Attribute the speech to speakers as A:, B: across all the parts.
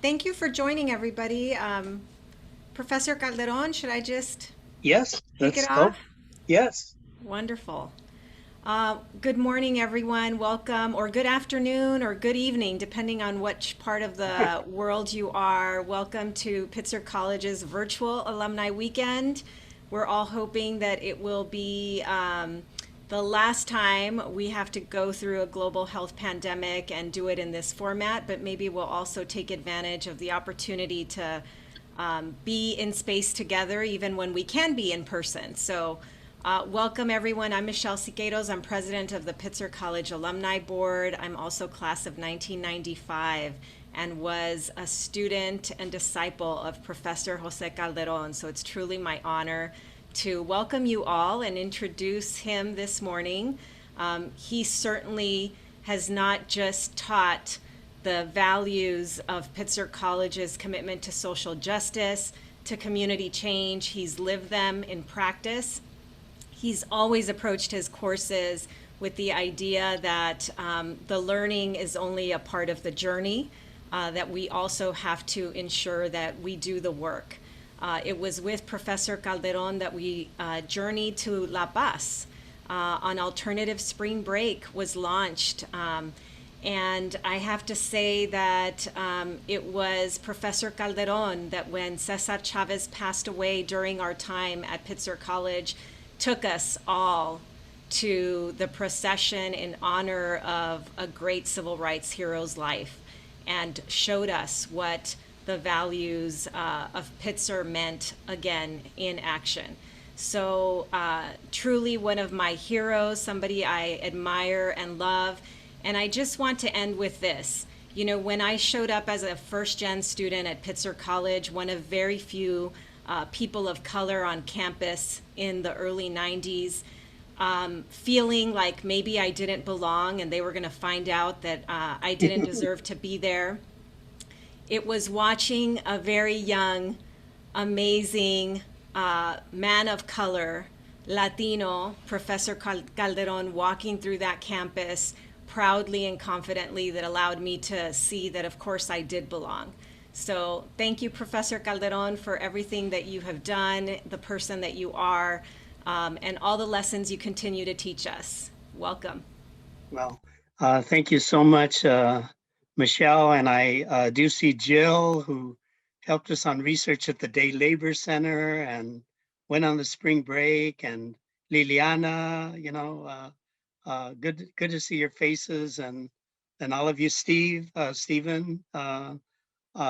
A: Thank you for joining, everybody. Professor Calderón, should I just
B: Yes,
A: kick
B: let's
A: it
B: go.
A: off?
B: Yes.
A: Wonderful. Good morning, everyone. Welcome, or good afternoon, or good evening, depending on which part of the world you are. Welcome to Pitzer College's virtual alumni weekend. We're all hoping that it will be the last time we have to go through a global health pandemic and do it in this format, but maybe we'll also take advantage of the opportunity to be in space together, even when we can be in person. So, welcome everyone. I'm Michelle Siqueiros. I'm president of the Pitzer College Alumni Board. I'm also class of 1995 and was a student and disciple of Professor José Calderón. So it's truly my honor to welcome you all and introduce him this morning. He certainly has not just taught the values of Pitzer College's commitment to social justice, to community change. He's lived them in practice. He's always approached his courses with the idea that the learning is only a part of the journey, that we also have to ensure that we do the work. It was with Professor Calderon that we journeyed to La Paz. On alternative spring break was launched. And I have to say that it was Professor Calderon that when Cesar Chavez passed away during our time at Pitzer College, took us all to the procession in honor of a great civil rights hero's life and showed us what the values of Pitzer meant again in action. So, truly one of my heroes, somebody I admire and love. And I just want to end with this. You know, when I showed up as a first gen student at Pitzer College, one of very few people of color on campus in the early 90s, feeling like maybe I didn't belong and they were going to find out that I didn't deserve to be there. It was watching a very young, amazing man of color, Latino, Professor Calderon, walking through that campus proudly and confidently that allowed me to see that, of course, I did belong. So thank you, Professor Calderon, for everything that you have done, the person that you are, and all the lessons you continue to teach us. Welcome.
B: Well, thank you so much, Michelle. And I do see Jill, who helped us on research at the Day Labor Center and went on the spring break, and Liliana, good to see your faces, and all of you, Stephen.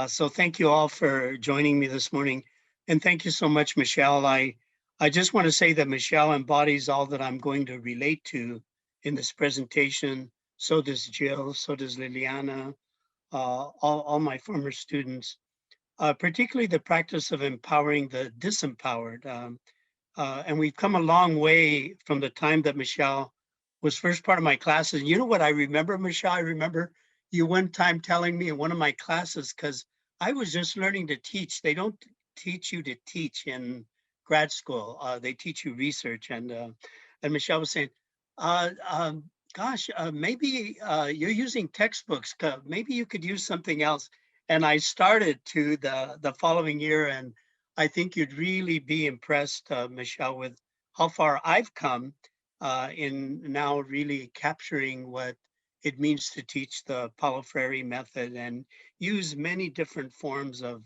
B: So thank you all for joining me this morning. And thank you so much, Michelle. I just want to say that Michelle embodies all that I'm going to relate to in this presentation. So does Jill, so does Liliana, all my former students, particularly the practice of empowering the disempowered. And we've come a long way from the time that Michelle was first part of my classes. You know what I remember, Michelle? I remember you one time telling me in one of my classes, because I was just learning to teach. They don't teach you to teach in grad school. They teach you research. And Michelle was saying, gosh, maybe you're using textbooks. Maybe you could use something else. And I started to the following year, and I think you'd really be impressed, Michelle, with how far I've come in now really capturing what it means to teach the Paulo Freire method and use many different forms of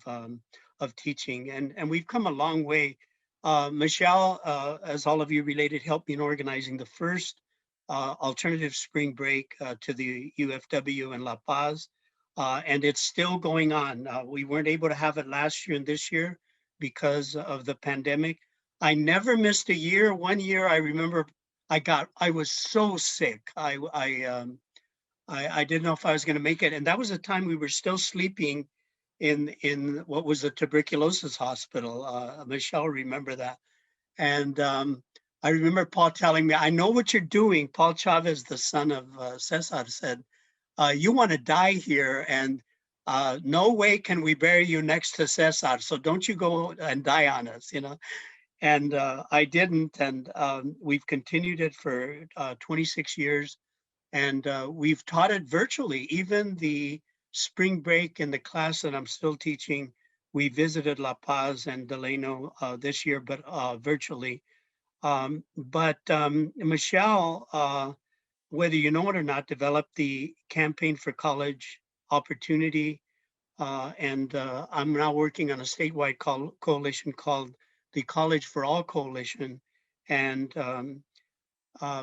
B: teaching. And we've come a long way. Michelle, as all of you related, helped me in organizing the first alternative spring break to the UFW in La Paz. And it's still going on. We weren't able to have it last year and this year because of the pandemic. I never missed a year. One year, I remember I was so sick. I didn't know if I was going to make it, and that was the time we were still sleeping in what was the tuberculosis hospital. Michelle, remember that? And I remember Paul telling me, "I know what you're doing." Paul Chavez, the son of Cesar, said, "You want to die here, and no way can we bury you next to Cesar. So don't you go and die on us, you know." And I didn't, and we've continued it for 26 years, and we've taught it virtually. Even the spring break in the class that I'm still teaching, we visited La Paz and Delano this year, but virtually. But Michelle, whether you know it or not, developed the Campaign for College Opportunity. And I'm now working on a statewide coalition called the College for All Coalition. And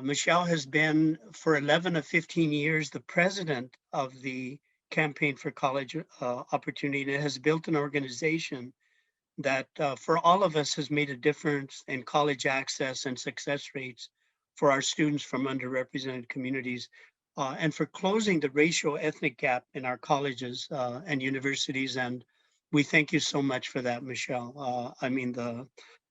B: Michelle has been for 11 or 15 years the president of the Campaign for College Opportunity, and it has built an organization that for all of us has made a difference in college access and success rates for our students from underrepresented communities, and for closing the racial ethnic gap in our colleges and universities. And we thank you so much for that, Michelle. I mean,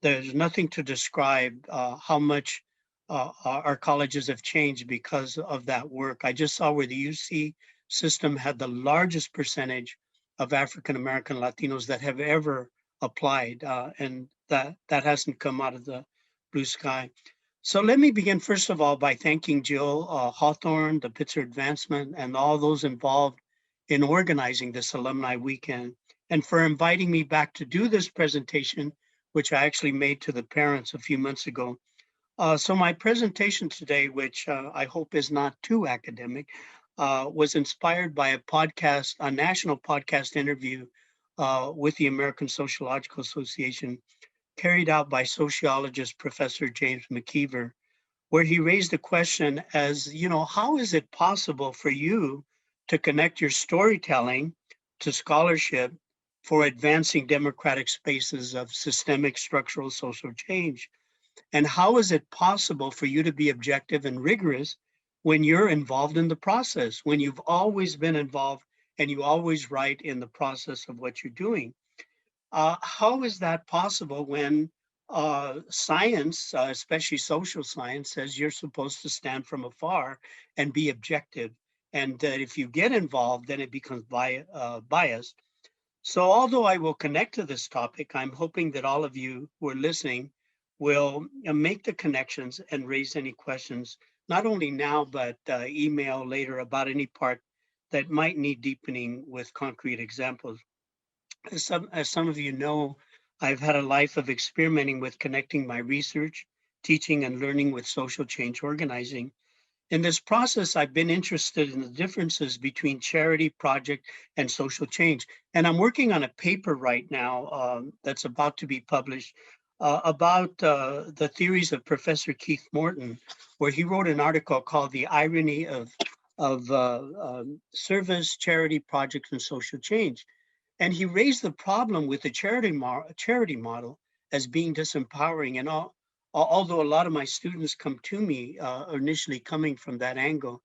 B: there's nothing to describe how much our colleges have changed because of that work. I just saw where the UC system had the largest percentage of African American Latinos that have ever applied, and that hasn't come out of the blue sky. So let me begin first of all by thanking Jill Hawthorne, the Pitzer Advancement, and all those involved in organizing this alumni weekend, and for inviting me back to do this presentation, which I actually made to the parents a few months ago. So my presentation today, which I hope is not too academic, was inspired by a national podcast interview with the American Sociological Association, carried out by sociologist Professor James McKeever, where he raised the question as, how is it possible for you to connect your storytelling to scholarship for advancing democratic spaces of systemic structural social change? And how is it possible for you to be objective and rigorous when you're involved in the process, when you've always been involved and you always write in the process of what you're doing? How is that possible when science, especially social science, says you're supposed to stand from afar and be objective? And that if you get involved, then it becomes biased. So although I will connect to this topic, I'm hoping that all of you who are listening will make the connections and raise any questions, not only now, but email later about any part that might need deepening with concrete examples. As some of you know, I've had a life of experimenting with connecting my research, teaching, and learning with social change organizing. In this process, I've been interested in the differences between charity, project, and social change. And I'm working on a paper right now that's about to be published about the theories of Professor Keith Morton, where he wrote an article called "The Irony of Service, Charity, Projects, and Social Change." And he raised the problem with the charity model as being disempowering. And although a lot of my students come to me initially coming from that angle,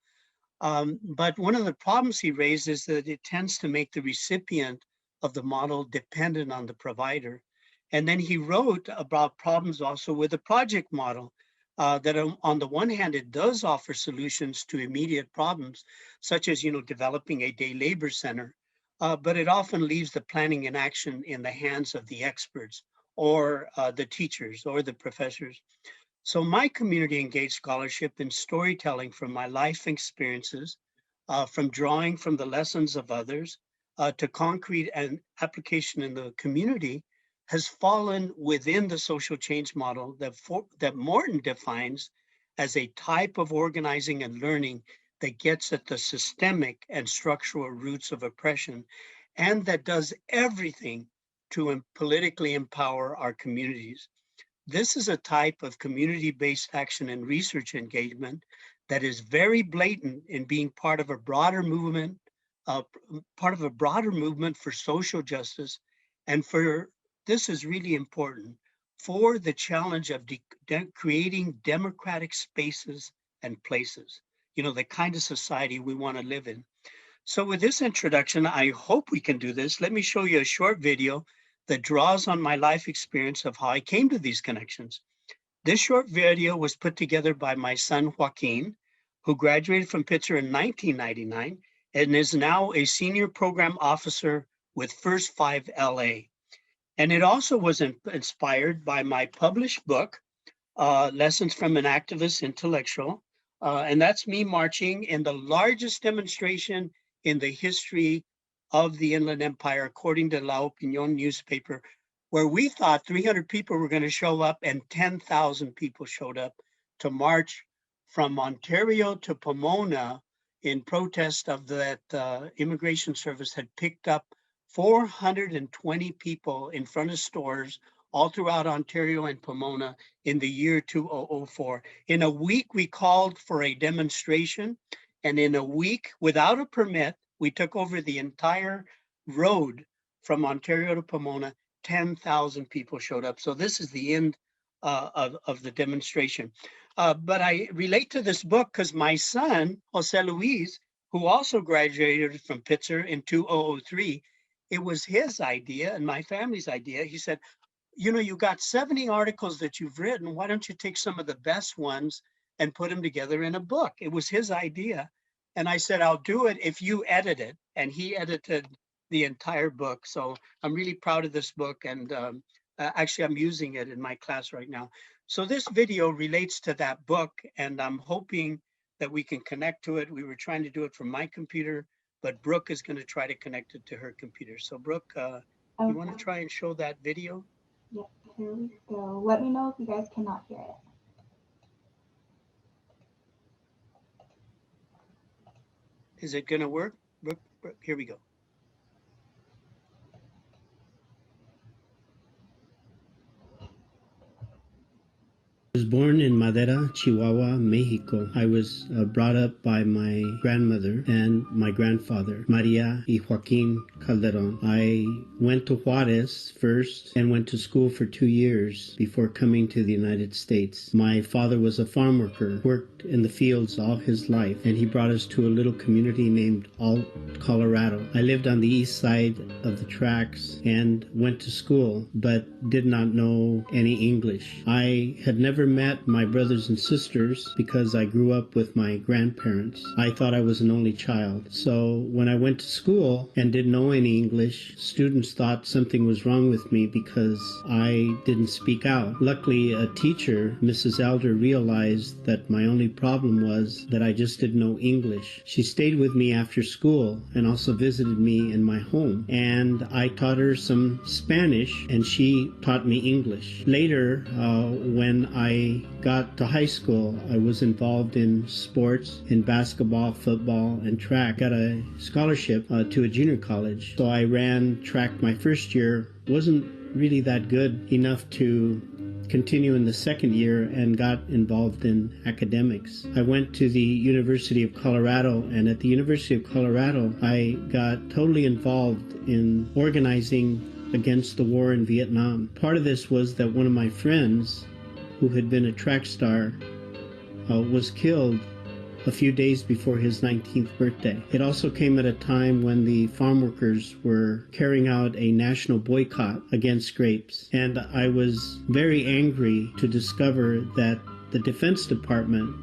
B: but one of the problems he raised is that it tends to make the recipient of the model dependent on the provider. And then he wrote about problems also with the project model, that on the one hand, it does offer solutions to immediate problems, such as developing a day labor center, but it often leaves the planning and action in the hands of the experts or the teachers or the professors. So my community engaged scholarship in storytelling from my life experiences, from drawing from the lessons of others to concrete and application in the community, has fallen within the social change model that Morton defines as a type of organizing and learning that gets at the systemic and structural roots of oppression, and that does everything to politically empower our communities. This is a type of community-based action and research engagement that is very blatant in being part of a broader movement, for social justice, and for this is really important for the challenge of creating democratic spaces and places. The kind of society we want to live in. So with this introduction, I hope we can do this. Let me show you a short video that draws on my life experience of how I came to these connections. This short video was put together by my son, Joaquin, who graduated from Pitzer in 1999 and is now a senior program officer with First 5 LA. And it also was inspired by my published book, Lessons from an Activist Intellectual. And that's me marching in the largest demonstration in the history of the Inland Empire, according to La Opinión newspaper, where we thought 300 people were going to show up and 10,000 people showed up to march from Ontario to Pomona in protest of that Immigration Service had picked up 420 people in front of stores all throughout Ontario and Pomona in the year 2004. In a week, we called for a demonstration, and in a week, without a permit, we took over the entire road from Ontario to Pomona. 10,000 people showed up. So this is the end of the demonstration. But I relate to this book because my son, José Luis, who also graduated from Pitzer in 2003, it was his idea and my family's idea. He said, you know, you got 70 articles that you've written. Why don't you take some of the best ones and put them together in a book? It was his idea. And I said, I'll do it if you edit it. And he edited the entire book. So I'm really proud of this book. And actually, I'm using it in my class right now. So this video relates to that book. And I'm hoping that we can connect to it. We were trying to do it from my computer, but Brooke is going to try to connect it to her computer. So Brooke, you want to try and show that video?
C: Yep, here we go. Let me know if you guys cannot hear it.
B: Is it going to work? Brooke, here we go.
D: I was born in Madera, Chihuahua, Mexico. I was brought up by my grandmother and my grandfather, Maria y Joaquin Calderón. I went to Juarez first and went to school for 2 years before coming to the United States. My father was a farm worker, worked in the fields all his life, and he brought us to a little community named Alt, Colorado. I lived on the east side of the tracks and went to school, but did not know any English. I had never met my brothers and sisters because I grew up with my grandparents. I thought I was an only child. So when I went to school and didn't know any English, students thought something was wrong with me because I didn't speak out. Luckily, a teacher, Mrs. Elder, realized that my only problem was that I just didn't know English. She stayed with me after school and also visited me in my home. And I taught her some Spanish and she taught me English. Later, when I got to high school, I was involved in sports, in basketball, football, and track. Got a scholarship to a junior college. So I ran track my first year. Wasn't really that good enough to continue in the second year and got involved in academics. I went to the University of Colorado, and at the University of Colorado, I got totally involved in organizing against the war in Vietnam. Part of this was that one of my friends, who had been a track star, was killed a few days before his 19th birthday. It also came at a time when the farm workers were carrying out a national boycott against grapes. And I was very angry to discover that the Defense Department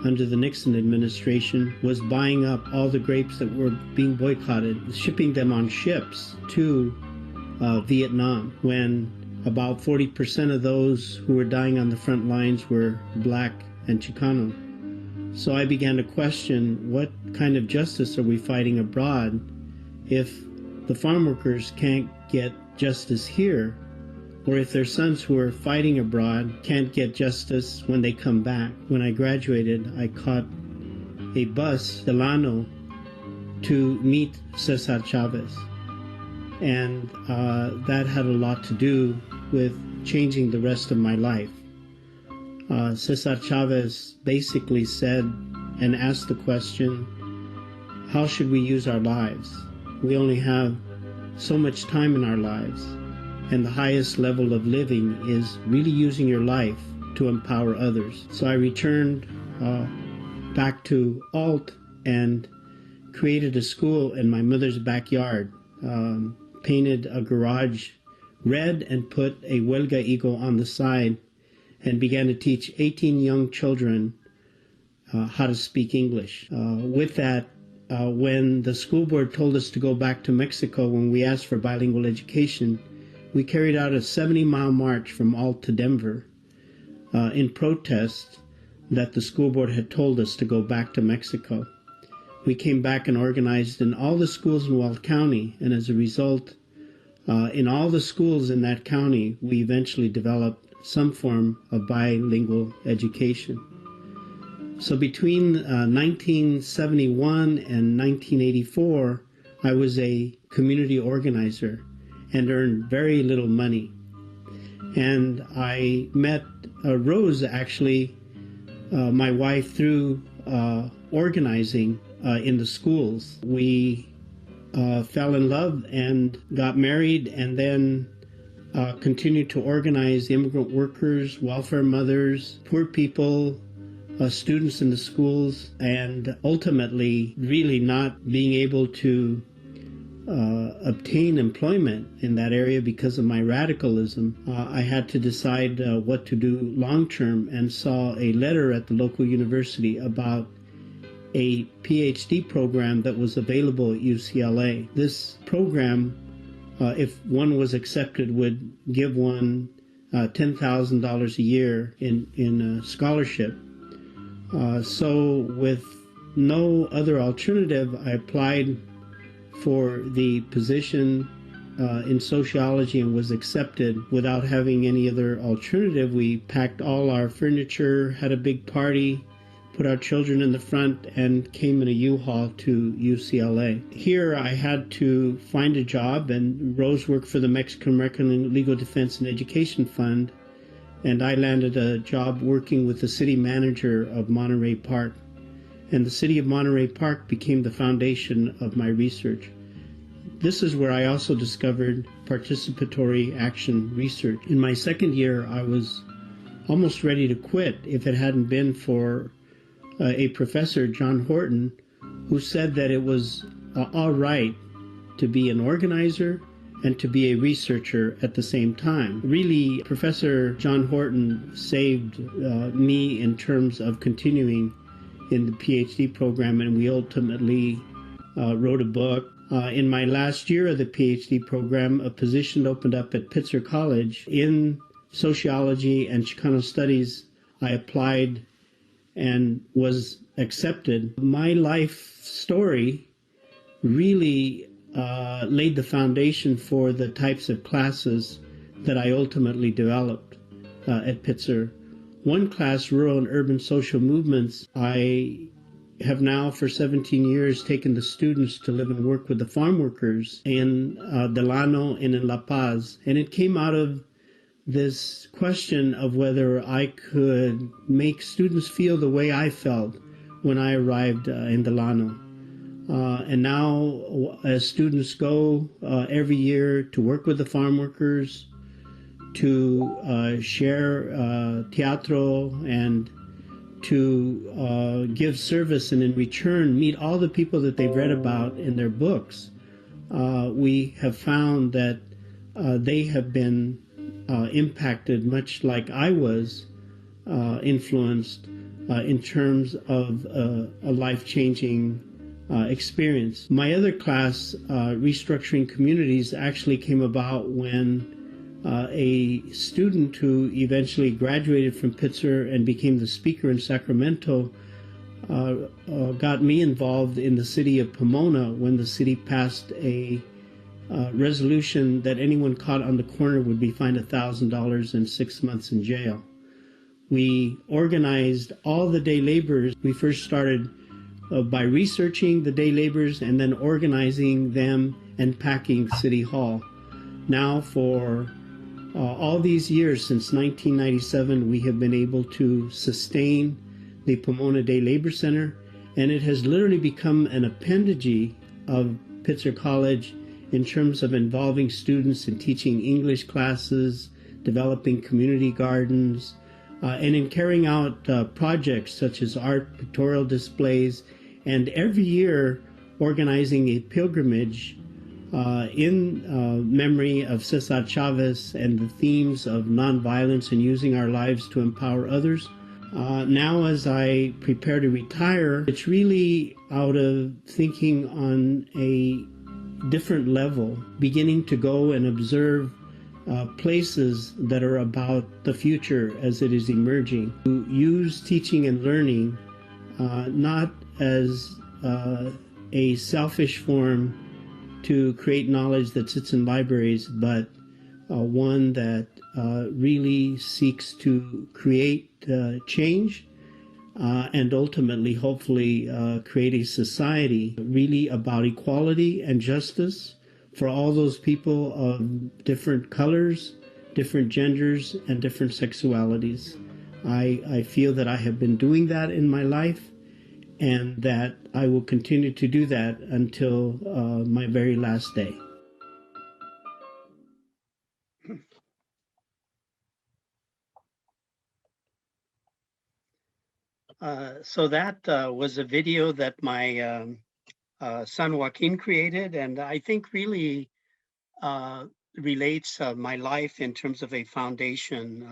D: under the Nixon administration was buying up all the grapes that were being boycotted, shipping them on ships to Vietnam, when about 40% of those who were dying on the front lines were Black and Chicano. So I began to question, what kind of justice are we fighting abroad if the farm workers can't get justice here, or if their sons who are fighting abroad can't get justice when they come back? When I graduated, I caught a bus, Delano, to meet Cesar Chavez. And that had a lot to do with changing the rest of my life. Cesar Chavez basically said and asked the question, how should we use our lives? We only have so much time in our lives, and the highest level of living is really using your life to empower others. So I returned back to Alt and created a school in my mother's backyard, painted a garage red and put a huelga eagle on the side, and began to teach 18 young children how to speak English. With that, when the school board told us to go back to Mexico when we asked for bilingual education, we carried out a 70-mile march from Alt to Denver in protest that the school board had told us to go back to Mexico. we came back and organized in all the schools in Weld County. And as a result, in all the schools in that county, we eventually developed some form of bilingual education. So between 1971 and 1984, I was a community organizer and earned very little money. And I met Rose, actually, my wife, through organizing in the schools. We fell in love and got married, and then continued to organize immigrant workers, welfare mothers, poor people, students in the schools, and ultimately really not being able to obtain employment in that area because of my radicalism. I had to decide what to do long term, and saw a letter at the local university about a PhD program that was available at UCLA. This program, if one was accepted, would give one $10,000 a year in scholarship. So with no other alternative, I applied for the position in sociology and was accepted without having any other alternative. We packed all our furniture, had a big party, put our children in the front, and came in a U-Haul to UCLA. Here I had to find a job, and Rose worked for the Mexican-American Legal Defense and Education Fund, and I landed a job working with the city manager of Monterey Park. And the city of Monterey Park became the foundation of my research. This is where I also discovered participatory action research. In my second year, I was almost ready to quit if it hadn't been for a professor, John Horton, who said that it was all right to be an organizer and to be a researcher at the same time. Really, Professor John Horton saved me in terms of continuing in the PhD program, and we ultimately wrote a book. In my last year of the PhD program, a position opened up at Pitzer College in sociology and Chicano studies. I applied and was accepted. My life story really laid the foundation for the types of classes that I ultimately developed at Pitzer. One class, Rural and Urban Social Movements, I have now for 17 years taken the students to live and work with the farm workers in Delano and in La Paz. And it came out of this question of whether I could make students feel the way I felt when I arrived in Delano. And now, as students go every year to work with the farm workers, to share teatro, and to give service, and in return meet all the people that they've read about in their books, we have found that they have been impacted much like I was influenced in terms of a life-changing experience. My other class, Restructuring Communities, actually came about when a student who eventually graduated from Pitzer and became the speaker in Sacramento got me involved in the city of Pomona when the city passed a resolution that anyone caught on the corner would be fined $1,000 and 6 months in jail. We organized all the day laborers. We first started by researching the day laborers and then organizing them and packing City Hall. Now for all these years, since 1997, we have been able to sustain the Pomona Day Labor Center, and it has literally become an appendage of Pitzer College in terms of involving students in teaching English classes, developing community gardens, and in carrying out projects such as art pictorial displays, and every year organizing a pilgrimage in memory of Cesar Chavez and the themes of nonviolence and using our lives to empower others. Now, as I prepare to retire, it's really out of thinking on a different level, beginning to go and observe places that are about the future as it is emerging. To use teaching and learning not as a selfish form to create knowledge that sits in libraries, but one that really seeks to create change and ultimately, hopefully, create a society really about equality and justice for all those people of different colors, different genders, and different sexualities. I feel that I have been doing that in my life and that I will continue to do that until my very last day.
B: So that was a video that my son Joaquin created, and I think really relates my life in terms of a foundation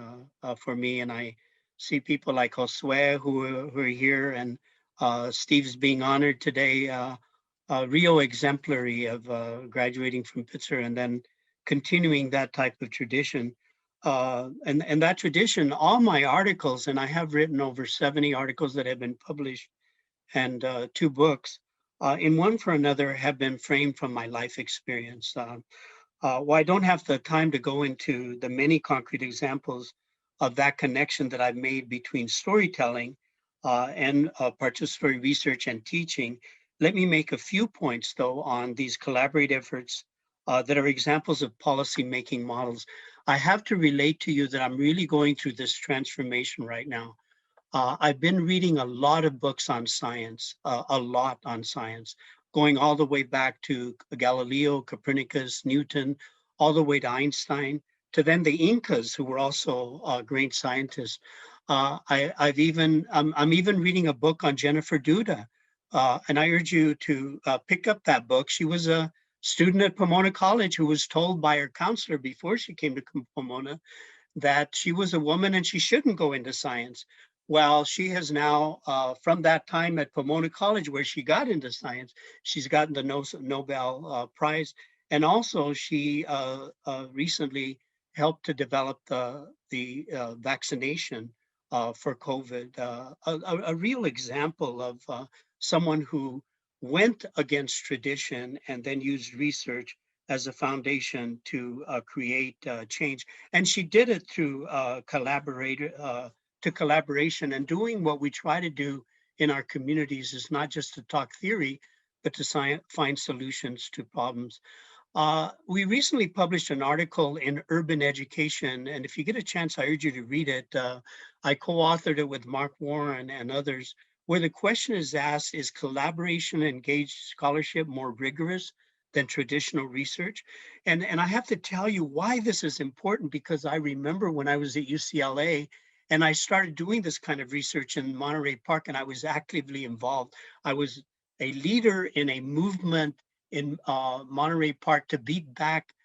B: for me. And I see people like José who are here, and Steve's being honored today. Rio exemplary of graduating from Pitzer and then continuing that type of tradition. And that tradition, all my articles, and I have written over 70 articles that have been published and 2 books, in one for another have been framed from my life experience. Well, I don't have the time to go into the many concrete examples of that connection that I've made between storytelling and participatory research and teaching. Let me make a few points, though, on these collaborative efforts that are examples of policy-making models. I have to relate to you that I'm really going through this transformation right now. I've been reading a lot of books on science, going all the way back to Galileo, Copernicus, Newton, all the way to Einstein, to then the Incas, who were also great scientists. I'm even reading a book on Jennifer Duda, and I urge you to pick up that book. She was a student at Pomona College who was told by her counselor before she came to Pomona that she was a woman and she shouldn't go into science. Well, she has now, from that time at Pomona College, where she got into science, she's gotten the Nobel Prize. And also she recently helped to develop the vaccination for COVID, a real example of someone who went against tradition and then used research as a foundation to create change. And she did it through collaboration, and doing what we try to do in our communities is not just to talk theory, but to find solutions to problems. We recently published an article in Urban Education, and if you get a chance, I urge you to read it. I co-authored it with Mark Warren and others, where the question is asked, is collaboration and engaged scholarship more rigorous than traditional research? And I have to tell you why this is important, because I remember when I was at UCLA, and I started doing this kind of research in Monterey Park, and I was actively involved. I was a leader in a movement in Monterey Park to beat back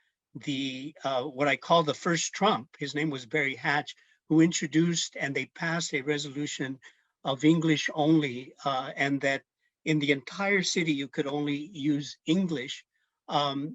B: the what I call the first Trump. His name was Barry Hatch, who introduced and they passed a resolution of English only, and that in the entire city you could only use English. And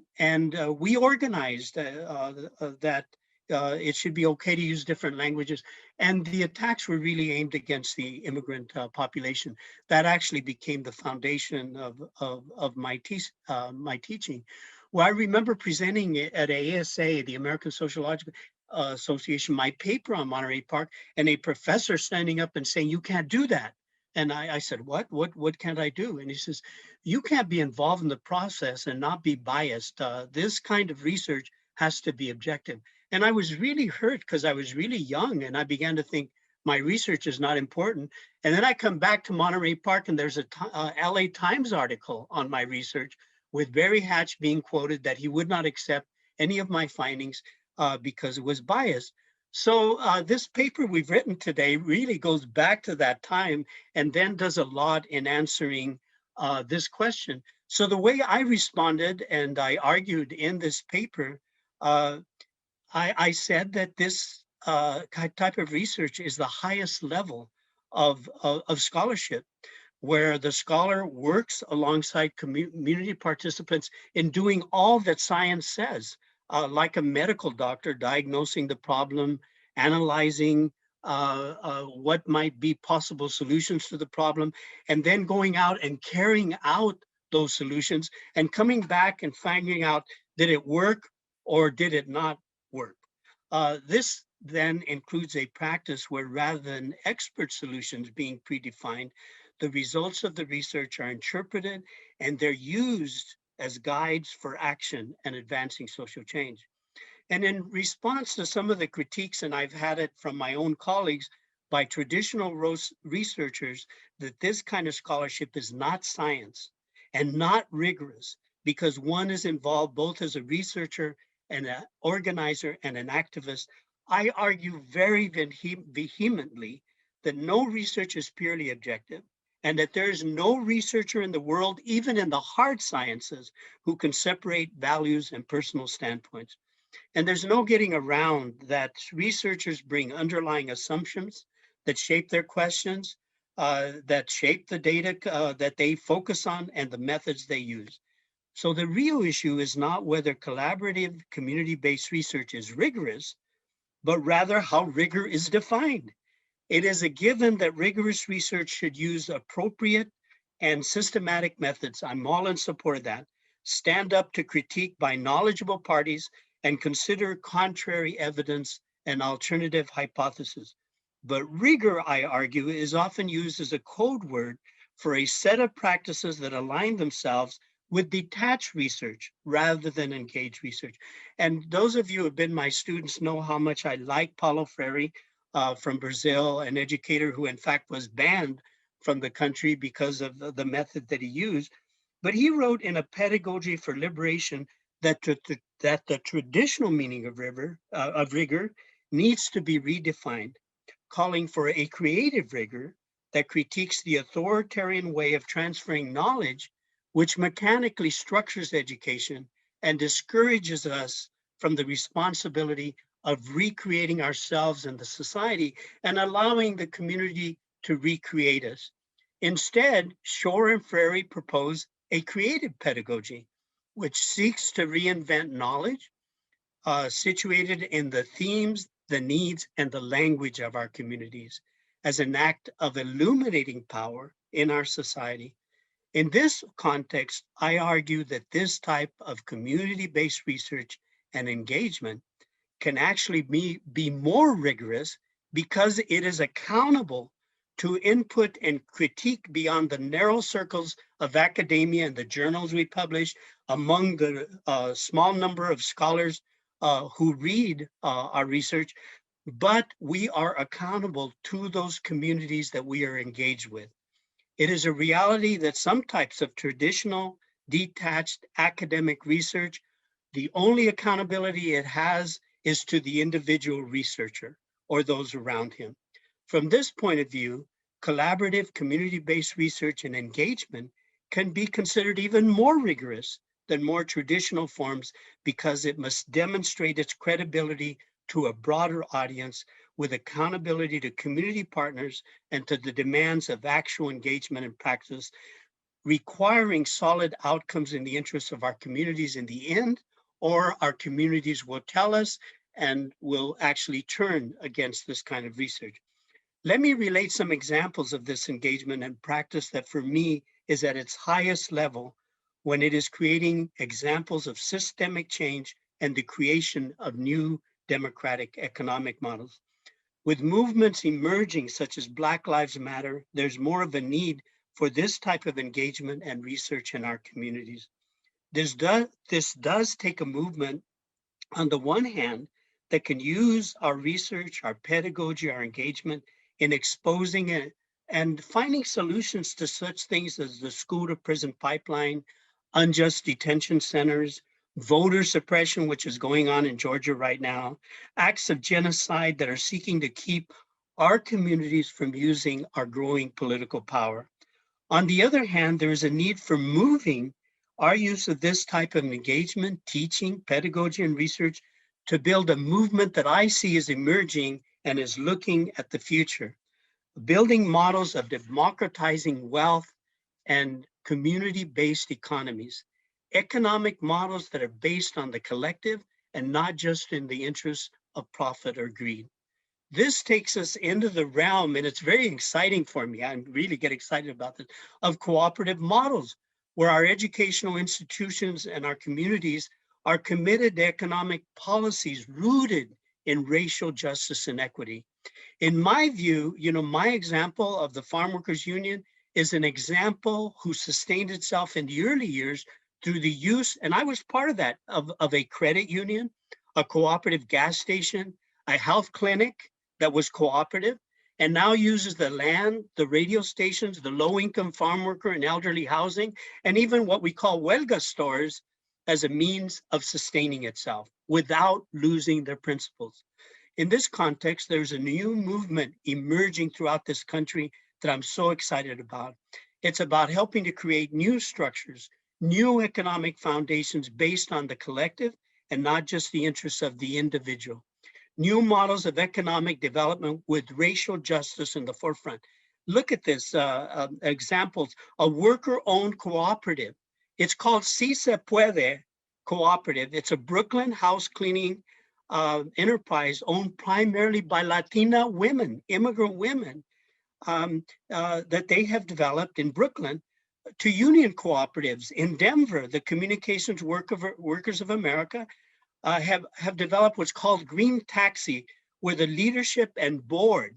B: we organized that it should be okay to use different languages. And the attacks were really aimed against the immigrant population. That actually became the foundation of my teaching. Well, I remember presenting it at ASA, the American Sociological Association, my paper on Monterey Park, and a professor standing up and saying, "You can't do that." And I said, what can't I do? And he says, "You can't be involved in the process and not be biased. This kind of research has to be objective." And I was really hurt because I was really young and I began to think my research is not important. And then I come back to Monterey Park and there's a LA Times article on my research with Barry Hatch being quoted that he would not accept any of my findings because it was biased. So this paper we've written today really goes back to that time and then does a lot in answering this question. So the way I responded and I argued in this paper, I said that this type of research is the highest level of scholarship, where the scholar works alongside community participants in doing all that science says, like a medical doctor diagnosing the problem, analyzing what might be possible solutions to the problem, and then going out and carrying out those solutions and coming back and finding out, did it work or did it not work? This then includes a practice where rather than expert solutions being predefined, the results of the research are interpreted and they're used as guides for action and advancing social change. And in response to some of the critiques, and I've had it from my own colleagues, by traditional researchers, that this kind of scholarship is not science and not rigorous because one is involved both as a researcher and an organizer and an activist, I argue very vehemently that no research is purely objective and that there is no researcher in the world, even in the hard sciences, who can separate values and personal standpoints. And there's no getting around that researchers bring underlying assumptions that shape their questions, that shape the data that they focus on and the methods they use. So the real issue is not whether collaborative community-based research is rigorous, but rather how rigor is defined. It is a given that rigorous research should use appropriate and systematic methods. I'm all in support of that. Stand up to critique by knowledgeable parties and consider contrary evidence and alternative hypotheses. But rigor, I argue, is often used as a code word for a set of practices that align themselves with detached research rather than engaged research. And those of you who have been my students know how much I like Paulo Freire from Brazil, an educator who in fact was banned from the country because of the method that he used. But he wrote in A Pedagogy for Liberation that the traditional meaning of rigor needs to be redefined, calling for a creative rigor that critiques the authoritarian way of transferring knowledge, which mechanically structures education and discourages us from the responsibility of recreating ourselves and the society and allowing the community to recreate us. Instead, Shore and Freire propose a creative pedagogy, which seeks to reinvent knowledge situated in the themes, the needs, and the language of our communities as an act of illuminating power in our society. In this context, I argue that this type of community-based research and engagement can actually be more rigorous because it is accountable to input and critique beyond the narrow circles of academia and the journals we publish among the small number of scholars who read our research, but we are accountable to those communities that we are engaged with. It is a reality that some types of traditional, detached academic research, the only accountability it has is to the individual researcher or those around him. From this point of view, collaborative community-based research and engagement can be considered even more rigorous than more traditional forms because it must demonstrate its credibility to a broader audience with accountability to community partners and to the demands of actual engagement and practice, requiring solid outcomes in the interests of our communities in the end, or our communities will tell us and will actually turn against this kind of research. Let me relate some examples of this engagement and practice that for me is at its highest level when it is creating examples of systemic change and the creation of new democratic economic models. With movements emerging such as Black Lives Matter, there's more of a need for this type of engagement and research in our communities. This does take a movement on the one hand that can use our research, our pedagogy, our engagement in exposing it and finding solutions to such things as the school to prison pipeline, unjust detention centers, voter suppression, which is going on in Georgia right now, acts of genocide that are seeking to keep our communities from using our growing political power. On the other hand, there is a need for moving our use of this type of engagement, teaching, pedagogy, and research to build a movement that I see is emerging and is looking at the future, building models of democratizing wealth and community-based economies, economic models that are based on the collective and not just in the interests of profit or greed. This takes us into the realm, and it's very exciting for me. I really get excited about this, of cooperative models, where our educational institutions and our communities are committed to economic policies rooted in racial justice and equity. In my view, my example of the Farm Workers Union is an example who sustained itself in the early years through the use, and I was part of that, of a credit union, a cooperative gas station, a health clinic that was cooperative, and now uses the land, the radio stations, the low-income farm worker and elderly housing, and even what we call huelga stores as a means of sustaining itself without losing their principles. In this context, there's a new movement emerging throughout this country that I'm so excited about. It's about helping to create new structures, new economic foundations based on the collective and not just the interests of the individual. New models of economic development with racial justice in the forefront. Look at this examples, a worker-owned cooperative. It's called Si Se Puede Cooperative. It's a Brooklyn house cleaning enterprise owned primarily by Latina women, immigrant women, that they have developed in Brooklyn, to union cooperatives in Denver. The Communications Workers of America have developed what's called Green Taxi, where the leadership and board,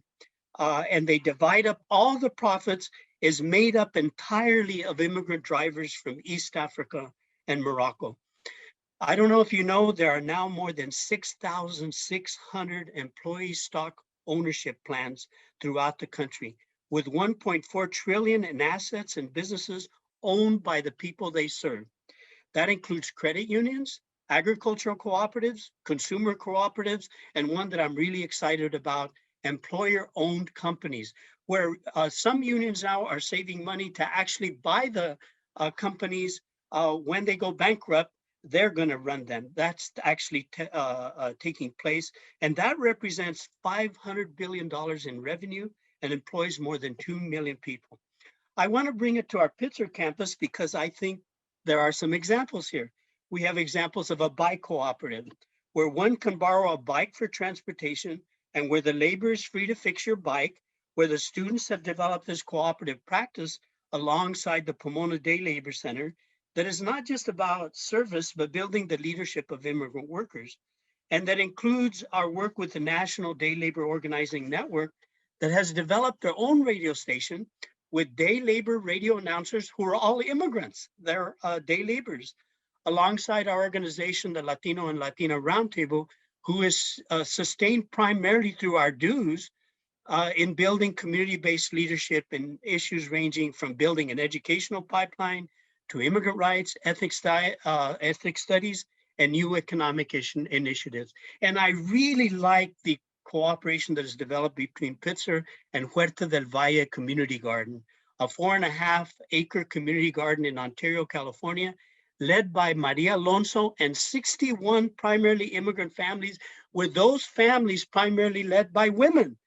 B: and they divide up all the profits, is made up entirely of immigrant drivers from East Africa and Morocco. I don't know if you know, there are now more than 6,600 employee stock ownership plans throughout the country, with 1.4 trillion in assets and businesses owned by the people they serve. That includes credit unions, agricultural cooperatives, consumer cooperatives, and one that I'm really excited about, employer-owned companies, where some unions now are saving money to actually buy the companies when they go bankrupt. They're going to run them. That's actually taking place. And that represents $500 billion in revenue and employs more than 2 million people. I want to bring it to our Pitzer campus because I think there are some examples here. We have examples of a bike cooperative where one can borrow a bike for transportation and where the labor is free to fix your bike, where the students have developed this cooperative practice alongside the Pomona Day Labor Center that is not just about service, but building the leadership of immigrant workers. And that includes our work with the National Day Labor Organizing Network that has developed their own radio station with day labor radio announcers who are all immigrants. They're day laborers, alongside our organization, the Latino and Latina Roundtable, who is sustained primarily through our dues in building community-based leadership in issues ranging from building an educational pipeline to immigrant rights, ethic studies, and new economic initiatives. And I really like the cooperation that is developed between Pitzer and Huerta del Valle Community Garden, a 4.5-acre community garden in Ontario, California, led by Maria Alonso and 61 primarily immigrant families, with those families primarily led by women,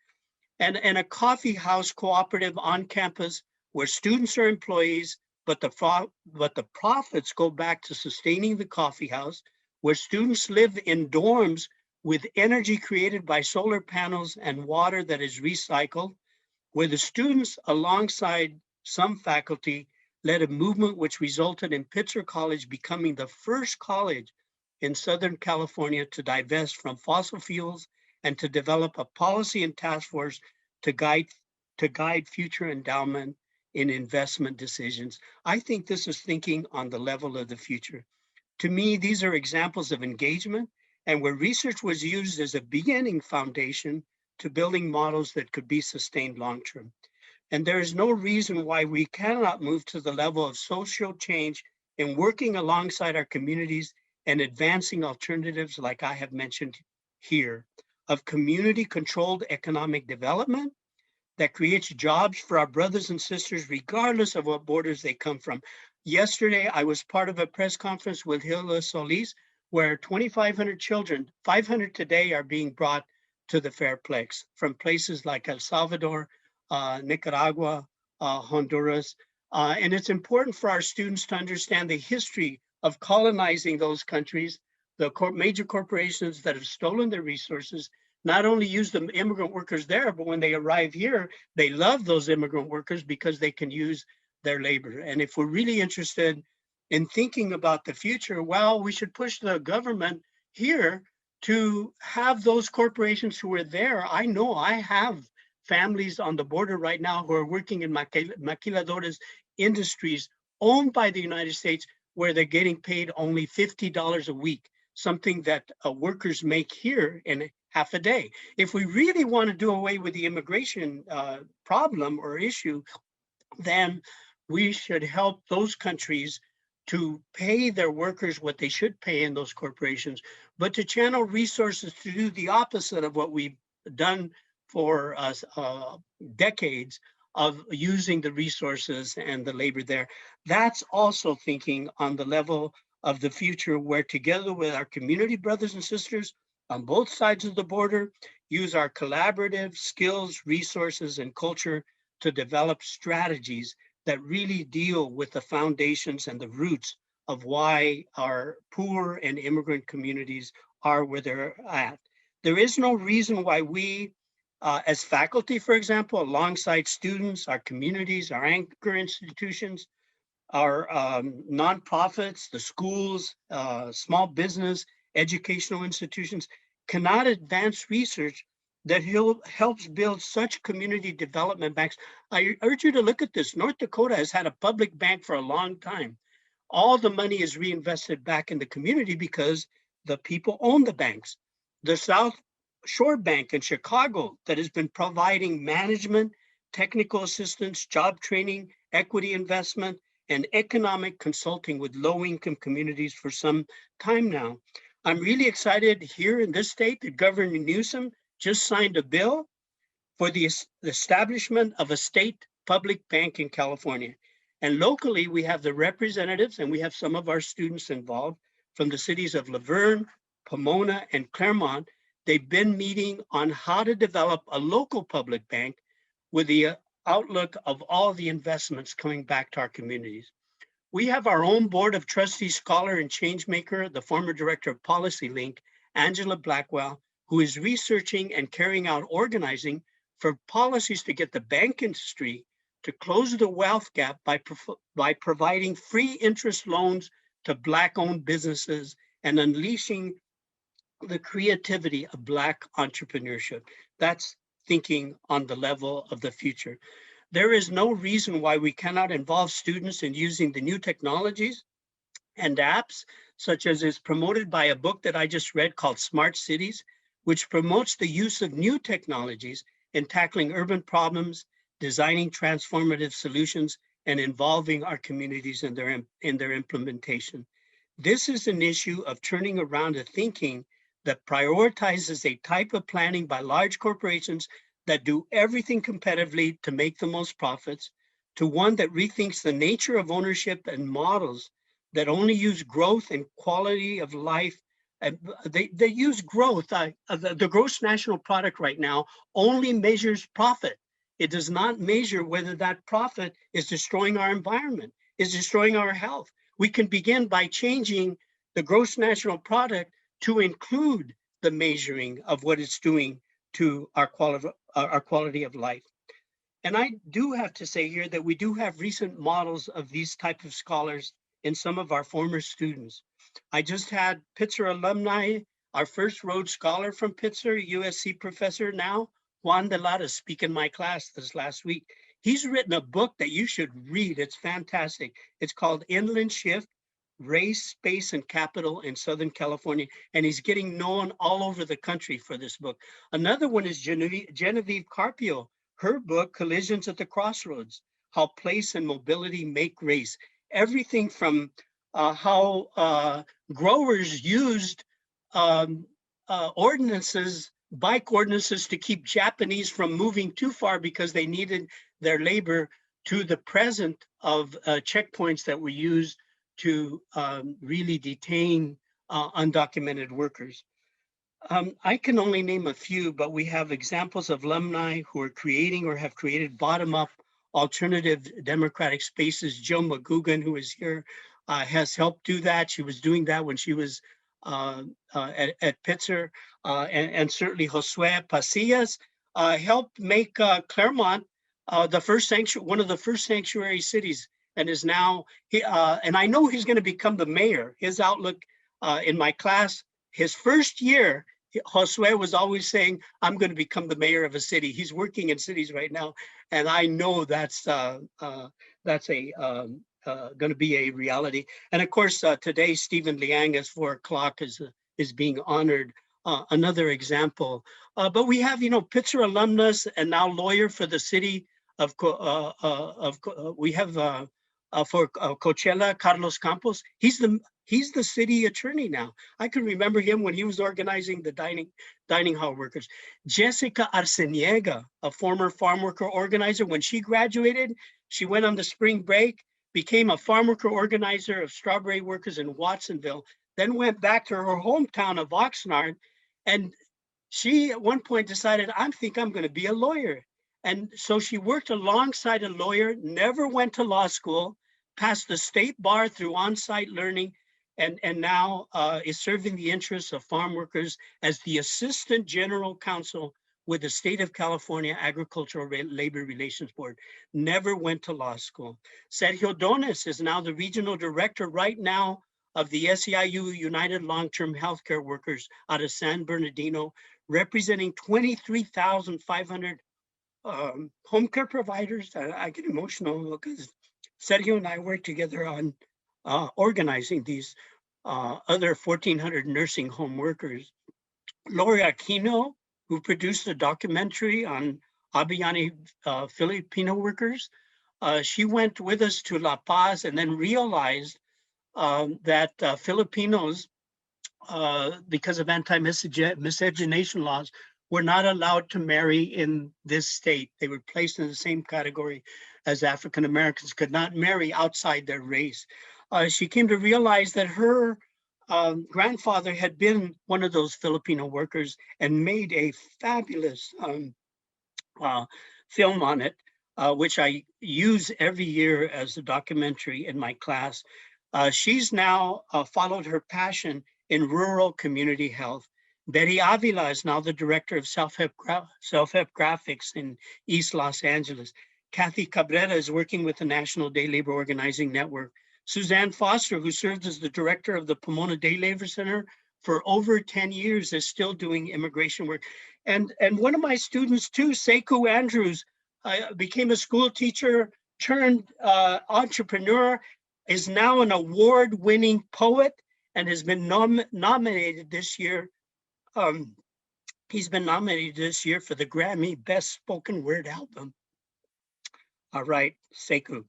B: and a coffee house cooperative on campus where students are employees, but the profits go back to sustaining the coffee house, where students live in dorms with energy created by solar panels and water that is recycled, where the students, alongside some faculty, led a movement which resulted in Pitzer College becoming the first college in Southern California to divest from fossil fuels and to develop a policy and task force to guide future endowment in investment decisions. I think this is thinking on the level of the future. To me, these are examples of engagement and where research was used as a beginning foundation to building models that could be sustained long-term. And there is no reason why we cannot move to the level of social change in working alongside our communities and advancing alternatives like I have mentioned here, of community-controlled economic development that creates jobs for our brothers and sisters, regardless of what borders they come from. Yesterday, I was part of a press conference with Hilda Solis, where 2,500 children, 500 today, are being brought to the Fairplex from places like El Salvador, Nicaragua, Honduras. And it's important for our students to understand the history of colonizing those countries, the major corporations that have stolen their resources, not only use the immigrant workers there, but when they arrive here, they love those immigrant workers because they can use their labor. And if we're really interested in thinking about the future, well, we should push the government here to have those corporations who are there. I know I have families on the border right now who are working in maquiladores industries owned by the United States, where they're getting paid only $50 a week, something that workers make here in half a day. If we really want to do away with the immigration problem or issue, then we should help those countries to pay their workers what they should pay in those corporations, but to channel resources to do the opposite of what we've done for decades of using the resources and the labor there. That's also thinking on the level of the future, where together with our community brothers and sisters on both sides of the border, use our collaborative skills, resources, and culture to develop strategies that really deal with the foundations and the roots of why our poor and immigrant communities are where they're at. There is no reason why we, as faculty, for example, alongside students, our communities, our anchor institutions, our nonprofits, the schools, small business, educational institutions, cannot advance research that helps build such community development banks. I urge you to look at this. North Dakota has had a public bank for a long time. All the money is reinvested back in the community because the people own the banks. The South Shore Bank in Chicago, that has been providing management, technical assistance, job training, equity investment, and economic consulting with low-income communities for some time now. I'm really excited here in this state that Governor Newsom just signed a bill for the establishment of a state public bank in California. And locally, we have the representatives, and we have some of our students involved from the cities of Laverne, Pomona, and Claremont. They've been meeting on how to develop a local public bank with the outlook of all the investments coming back to our communities. We have our own board of trustees scholar and change maker, the former director of Policy Link, Angela Blackwell, who is researching and carrying out organizing for policies to get the bank industry to close the wealth gap by providing free interest loans to Black-owned businesses and unleashing the creativity of Black entrepreneurship. That's thinking on the level of the future. There is no reason why we cannot involve students in using the new technologies and apps, such as is promoted by a book that I just read called Smart Cities, which promotes the use of new technologies in tackling urban problems, designing transformative solutions, and involving our communities in their implementation. This is an issue of turning around a thinking that prioritizes a type of planning by large corporations that do everything competitively to make the most profits, to one that rethinks the nature of ownership and models that only use growth and quality of life. They use growth. The gross national product right now only measures profit. It does not measure whether that profit is destroying our environment, is destroying our health. We can begin by changing the gross national product to include the measuring of what it's doing to our quality of life. And I do have to say here that we do have recent models of these type of scholars in some of our former students. I just had Pitzer alumni, our first Rhodes Scholar from Pitzer, USC professor now, Juan de Lara, speak in my class this last week. He's written a book that you should read. It's fantastic. It's called Inland Shift, Race, Space, and Capital in Southern California. And he's getting known all over the country for this book. Another one is Genevieve Carpio. Her book, Collisions at the Crossroads, How Place and Mobility Make Race. Everything from how growers used ordinances, bike ordinances, to keep Japanese from moving too far because they needed their labor, to the present of checkpoints that were used to really detain undocumented workers. I can only name a few, but we have examples of alumni who are creating or have created bottom-up alternative democratic spaces. Jill McGugan, who is here, has helped do that. She was doing that when she was at Pitzer, and certainly José Pasillas helped make Claremont one of the first sanctuary cities, and is now, and I know he's going to become the mayor. His outlook in my class, his first year, Josue was always saying, I'm going to become the mayor of a city. He's working in cities right now. And I know that's going to be a reality. And of course, today, Stephen Liang at 4 o'clock is being honored. Another example. But we have, Pitzer alumnus and now lawyer for the city we have for Coachella, Carlos Campos. He's the city attorney now. I can remember him when he was organizing the dining hall workers. Jessica Arceniega, a former farm worker organizer, when she graduated, she went on the spring break, became a farm worker organizer of strawberry workers in Watsonville, then went back to her hometown of Oxnard. And she at one point decided, I think I'm going to be a lawyer. And so she worked alongside a lawyer, never went to law school, passed the state bar through on-site learning, and now is serving the interests of farm workers as the Assistant General Counsel with the State of California Agricultural Labor Relations Board. Never went to law school. Sergio Dones is now the Regional Director right now of the SEIU United Long-Term Healthcare Workers out of San Bernardino, representing 23,500 home care providers. I get emotional because Sergio and I work together on organizing these other 1,400 nursing home workers. Lori Aquino, who produced a documentary on Abiyani Filipino workers, she went with us to La Paz and then realized that Filipinos, because of anti-miscegenation laws, were not allowed to marry in this state. They were placed in the same category as African Americans, could not marry outside their race. She came to realize that her grandfather had been one of those Filipino workers and made a fabulous film on it, which I use every year as a documentary in my class. She's now followed her passion in rural community health. Betty Avila is now the director of self-help graphics in East Los Angeles. Kathy Cabrera is working with the National Day Labor Organizing Network. Suzanne Foster, who served as the director of the Pomona Day Labor Center for over 10 years, is still doing immigration work. And one of my students too, Sekou Andrews, became a school teacher turned entrepreneur, is now an award-winning poet, and has been nominated this year. He's been nominated this year for the Grammy Best Spoken Word Album. All right, Sekou.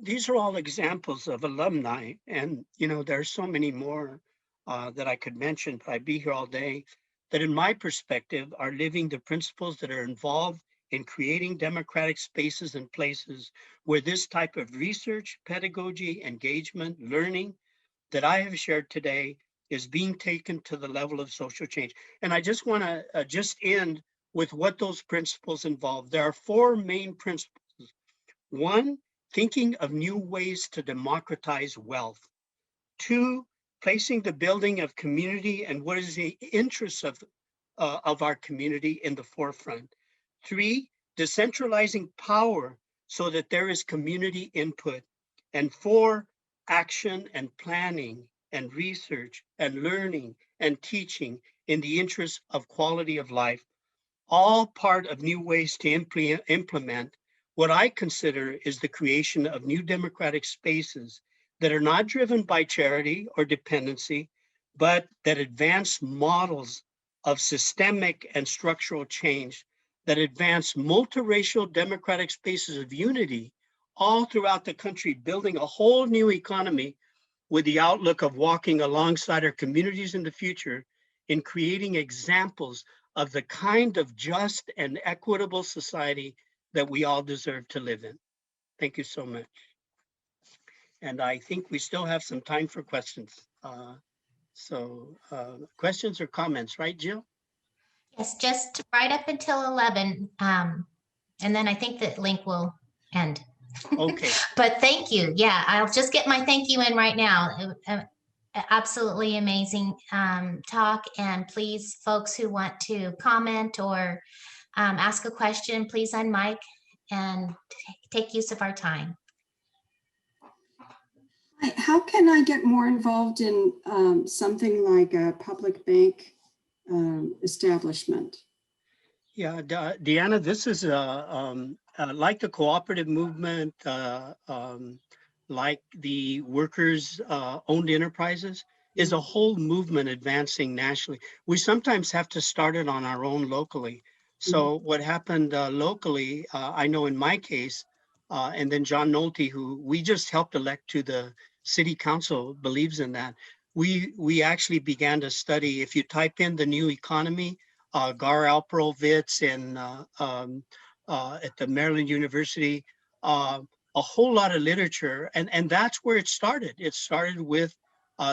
B: These are all examples of alumni, and there are so many more that I could mention, but I'd be here all day, that in my perspective are living the principles that are involved in creating democratic spaces and places where this type of research, pedagogy, engagement, learning that I have shared today is being taken to the level of social change. And I just want to just end with what those principles involve. There are 4 main principles. 1, thinking of new ways to democratize wealth. 2, placing the building of community and what is the interests of our community in the forefront. 3, decentralizing power so that there is community input. And 4, action and planning and research and learning and teaching in the interest of quality of life, all part of new ways to implement what I consider is the creation of new democratic spaces that are not driven by charity or dependency, but that advance models of systemic and structural change, that advance multiracial democratic spaces of unity all throughout the country, building a whole new economy with the outlook of walking alongside our communities in the future in creating examples of the kind of just and equitable society that we all deserve to live in. Thank you so much. And I think we still have some time for questions. Questions or comments, right, Jill?
E: Yes, just right up until 11. And then I think that link will end.
B: Okay.
E: But thank you. Yeah, I'll just get my thank you in right now. absolutely amazing talk. And please, folks who want to comment or ask a question, please unmic and take use of our time.
F: How can I get more involved in something like a public bank establishment?
B: Yeah, Deanna, this is like the cooperative movement, like the workers owned enterprises, is a whole movement advancing nationally. We sometimes have to start it on our own locally. So what happened locally, I know in my case, and then John Nolte, who we just helped elect to the city council, believes in that. We actually began to study, if you type in the new economy, Gar Alperovitz at the Maryland University, a whole lot of literature, and that's where it started. It started with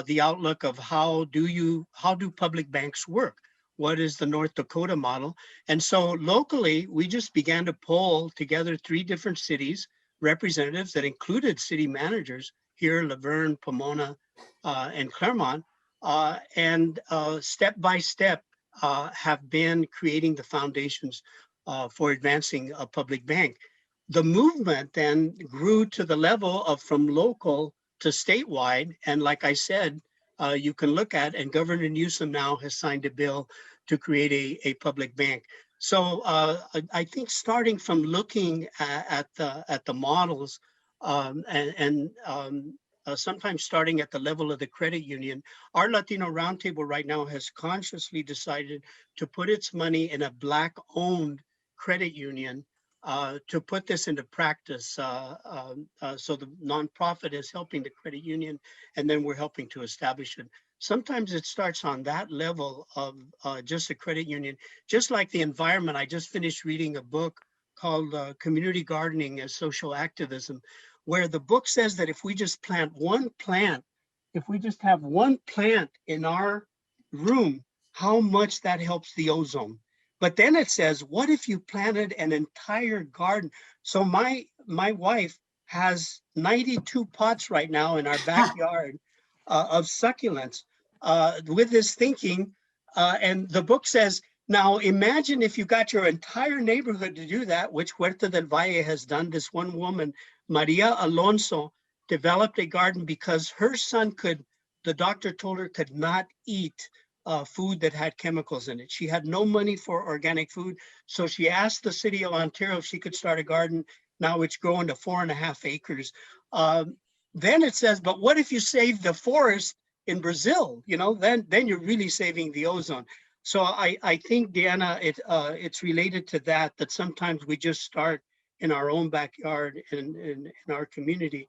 B: the outlook of how do public banks work? What is the North Dakota model? And so locally, we just began to pull together 3 different cities, representatives that included city managers here, Laverne, Pomona, and Claremont, and step by step have been creating the foundations for advancing a public bank. The movement then grew to the level of from local to statewide. And like I said, you can look at, and Governor Newsom now has signed a bill to create a public bank. So I think starting from looking at the models sometimes starting at the level of the credit union, our Latino Roundtable right now has consciously decided to put its money in a Black-owned credit union to put this into practice. So the nonprofit is helping the credit union, and then we're helping to establish it. Sometimes it starts on that level of just a credit union, just like the environment. I just finished reading a book called Community Gardening as Social Activism, where the book says that if we just plant one plant, if we just have one plant in our room, how much that helps the ozone. But then it says, what if you planted an entire garden? So my wife has 92 pots right now in our backyard of succulents with this thinking. And the book says, now imagine if you got your entire neighborhood to do that, which Huerta del Valle has done. This one woman, Maria Alonso, developed a garden because her son the doctor told her could not eat food that had chemicals in it. She had no money for organic food. So she asked the city of Ontario if she could start a garden. Now it's growing to 4.5 acres. Then it says, but what if you save the forest in Brazil? You know, then you're really saving the ozone. So I think, Deanna, it's related to that sometimes we just start in our own backyard in our community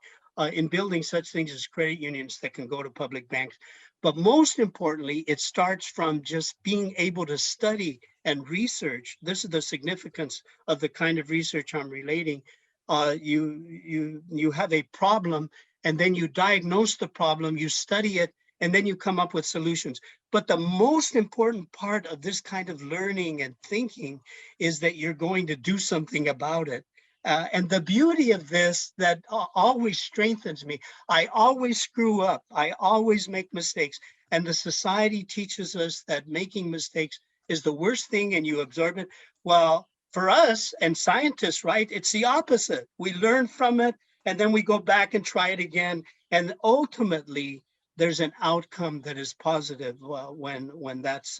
B: in building such things as credit unions that can go to public banks. But most importantly, it starts from just being able to study and research. This is the significance of the kind of research I'm relating. You have a problem, and then you diagnose the problem, you study it, and then you come up with solutions. But the most important part of this kind of learning and thinking is that you're going to do something about it. And the beauty of this that always strengthens me, I always screw up, I always make mistakes. And the society teaches us that making mistakes is the worst thing and you absorb it. Well, for us and scientists, right, it's the opposite. We learn from it and then we go back and try it again. And ultimately, there's an outcome that is positive when that's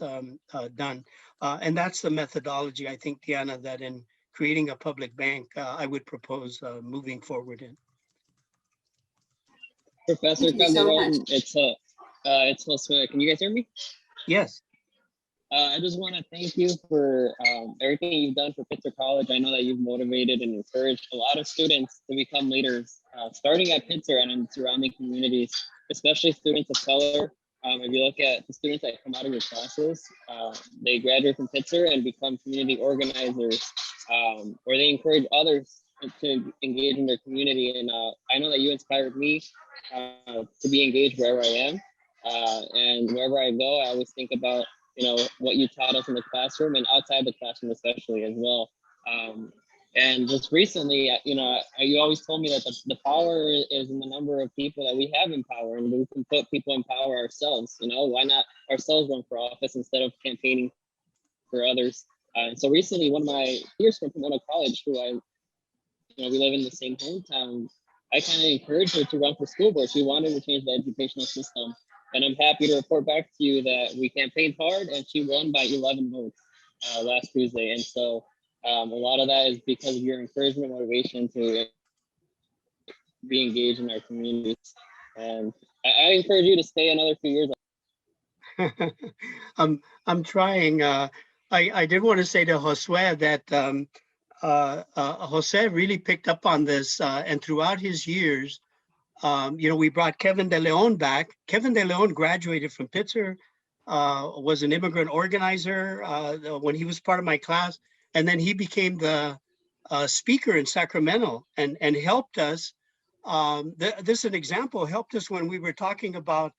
B: done. And that's the methodology, I think, Deanna, that in creating a public bank, I would propose moving forward in.
G: Professor
F: Thank you so
G: Calderón,
F: much.
G: it's José. Can you guys hear me?
B: Yes.
G: I just want to thank you for everything you've done for Pitzer College. I know that you've motivated and encouraged a lot of students to become leaders, starting at Pitzer and in surrounding communities, especially students of color. If you look at the students that come out of your classes, they graduate from Pitzer and become community organizers, or they encourage others to engage in their community. And I know that you inspired me to be engaged wherever I am. And wherever I go, I always think about what you taught us in the classroom and outside the classroom especially as well. And just recently, you always told me that the power is in the number of people that we have in power, and we can put people in power ourselves. Why not ourselves run for office instead of campaigning for others? And so recently, one of my peers from Pomona College, who we live in the same hometown, I kind of encouraged her to run for school board. She wanted to change the educational system. And I'm happy to report back to you that we campaigned hard and she won by 11 votes last Tuesday. And so a lot of that is because of your encouragement, motivation to be engaged in our communities. And I encourage you to stay another few years.
B: I'm trying. I did want to say to José that José really picked up on this, and throughout his years, we brought Kevin De Leon back. Kevin De Leon graduated from Pitzer, was an immigrant organizer when he was part of my class, and then he became the speaker in Sacramento and helped us. This is an example, helped us when we were talking about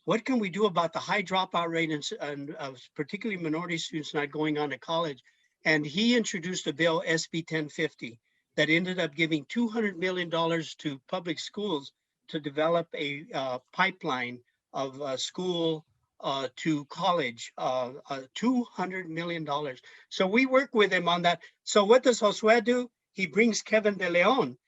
B: what can we do about the high dropout rate and particularly minority students not going on to college. And he introduced a bill, SB 1050, that ended up giving $200 million to public schools to develop a pipeline of school to college, $200 million. So we work with him on that. So what does José do? He brings Kevin De Leon.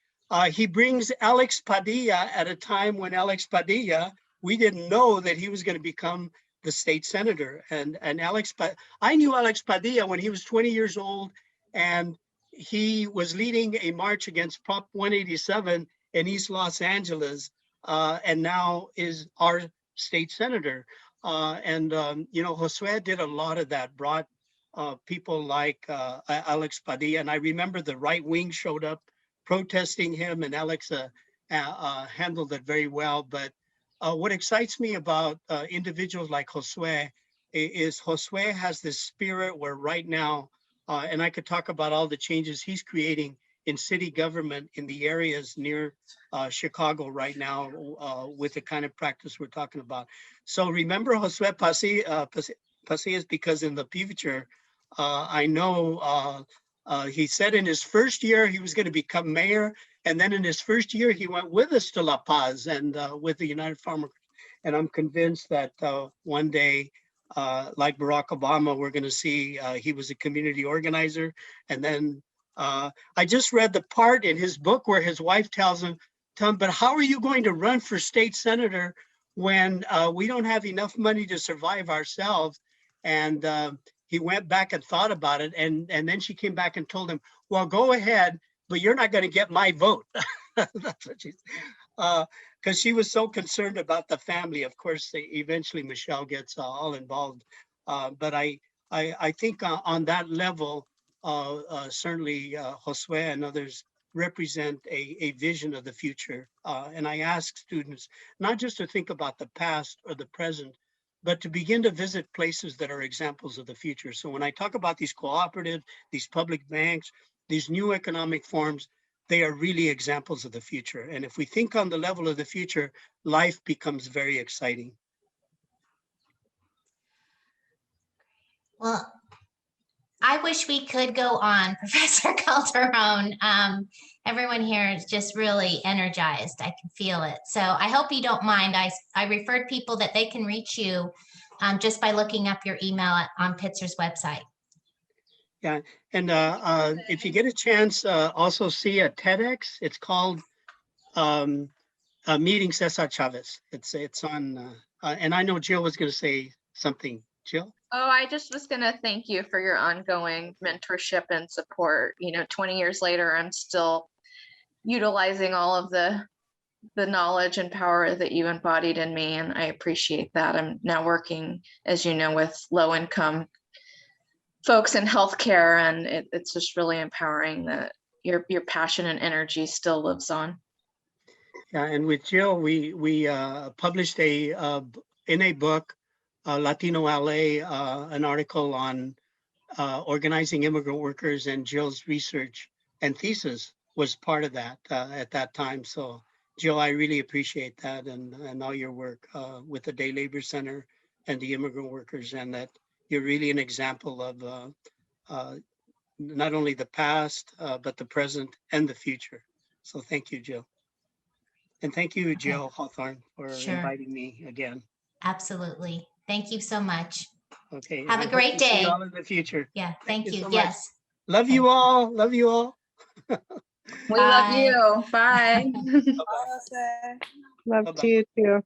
B: He brings Alex Padilla at a time when Alex Padilla, we didn't know that he was going to become the state senator. And I knew Alex Padilla when he was 20 years old, and he was leading a march against Prop 187 in East Los Angeles, and now is our state senator. José did a lot of that, brought people like Alex Padilla. And I remember the right wing showed up protesting him, and Alex handled it very well. But what excites me about individuals like José is José has this spirit where right now, and I could talk about all the changes he's creating in city government in the areas near Chicago right now with the kind of practice we're talking about. So remember José Pasillas, because in the future, I know he said in his first year he was going to become mayor. And then in his first year, he went with us to La Paz and with the United Farmers. And I'm convinced that one day, like Barack Obama, we're going to see he was a community organizer. And then I just read the part in his book where his wife tells him, but how are you going to run for state senator when we don't have enough money to survive ourselves? And he went back and thought about it. And then she came back and told him, well, go ahead, but you're not going to get my vote. That's what she said. Because she was so concerned about the family. Of course, eventually Michelle gets all involved. But I think on that level, certainly José and others represent a vision of the future. And I ask students not just to think about the past or the present, but to begin to visit places that are examples of the future. So when I talk about these cooperatives, these public banks, these new economic forms, they are really examples of the future. And if we think on the level of the future, life becomes very exciting.
E: Well, I wish we could go on, Professor Calderón. Everyone here is just really energized. I can feel it. So I hope you don't mind. I referred people that they can reach you just by looking up your email on Pitzer's website.
B: Yeah, and if you get a chance, also see a TEDx. It's called Meeting Cesar Chavez. It's on, and I know Jill was going to say something. Jill?
H: Oh, I just was going to thank you for your ongoing mentorship and support. 20 years later, I'm still utilizing all of the knowledge and power that you embodied in me, and I appreciate that. I'm now working, as you know, with low-income folks in healthcare, and it's just really empowering that your passion and energy still lives on.
B: Yeah, and with Jill, we published in a book, Latino LA, an article on organizing immigrant workers, and Jill's research and thesis was part of that at that time. So Jill, I really appreciate that and all your work with the Day Labor Center and the immigrant workers, and that you're really an example of not only the past, but the present and the future. So thank you, Jill. And thank you, Jill Hawthorne, for
E: Sure.
B: inviting me again.
E: Absolutely. Thank you so much.
B: Okay.
E: Have
B: I
E: a
B: hope
E: great
B: to see
E: day.
B: you all in the future.
E: Yeah, thank you.
B: so much.
E: Yes.
B: Love you all. Love you all.
H: We love
E: Bye.
H: you. Bye.
B: Bye-bye.
I: Love
B: Bye-bye.
I: to you too.